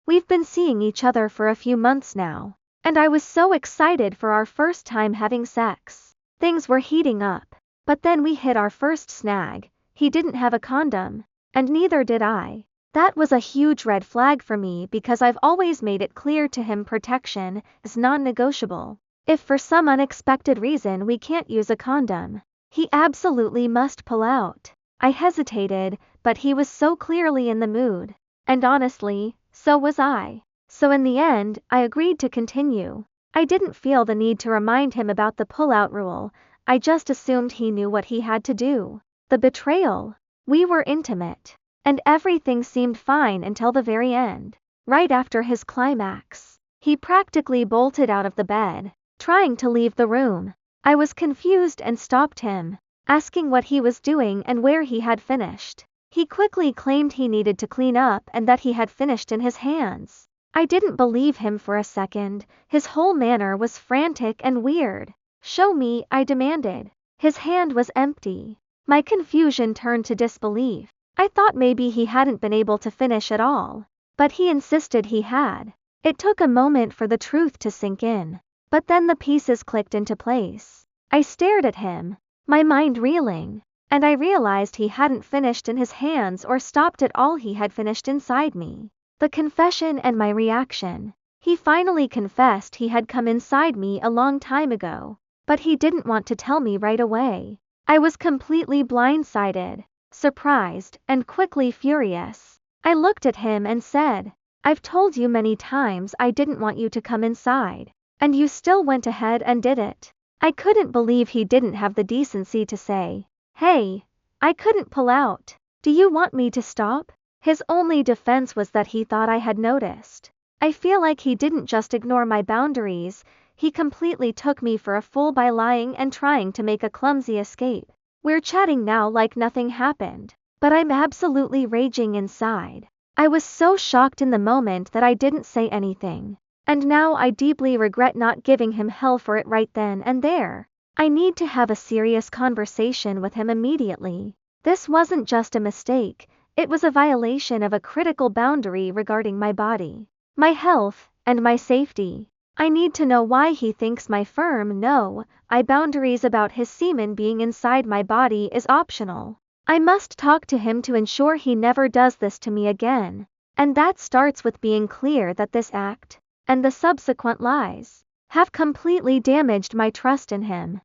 We've been seeing each other for a few months now, and I was so excited for our first time having sex. Things were heating up, but then we hit our first snag. He didn't have a condom, and neither did I. That was a huge red flag for me because I've always made it clear to him protection is non-negotiable. If for some unexpected reason we can't use a condom, he absolutely must pull out. I hesitated, but he was so clearly in the mood. And honestly, so was I. So in the end, I agreed to continue. I didn't feel the need to remind him about the pull-out rule. I just assumed he knew what he had to do. The betrayal. We were intimate, and everything seemed fine until the very end. Right after his climax, he practically bolted out of the bed, trying to leave the room. I was confused and stopped him, asking what he was doing and where he had finished. He quickly claimed he needed to clean up and that he had finished in his hands. I didn't believe him for a second. His whole manner was frantic and weird. Show me, I demanded. His hand was empty. My confusion turned to disbelief. I thought maybe he hadn't been able to finish at all, but he insisted he had. It took a moment for the truth to sink in, but then the pieces clicked into place. I stared at him, my mind reeling, and I realized he hadn't finished in his hands or stopped at all. He had finished inside me. The confession and my reaction. He finally confessed he had come inside me a long time ago, but he didn't want to tell me right away. I was completely blindsided, surprised, and quickly furious. I looked at him and said, "I've told you many times I didn't want you to come inside, and you still went ahead and did it." I couldn't believe he didn't have the decency to say, "Hey, I couldn't pull out. Do you want me to stop?" His only defense was that he thought I had noticed. I feel like he didn't just ignore my boundaries, he completely took me for a fool by lying and trying to make a clumsy escape. We're chatting now like nothing happened, but I'm absolutely raging inside. I was so shocked in the moment that I didn't say anything, and now I deeply regret not giving him hell for it right then and there. I need to have a serious conversation with him immediately. This wasn't just a mistake, it was a violation of a critical boundary regarding my body, my health, and my safety. I need to know why he thinks my firm no-I boundaries about his semen being inside my body is optional. I must talk to him to ensure he never does this to me again. And that starts with being clear that this act, and the subsequent lies, have completely damaged my trust in him.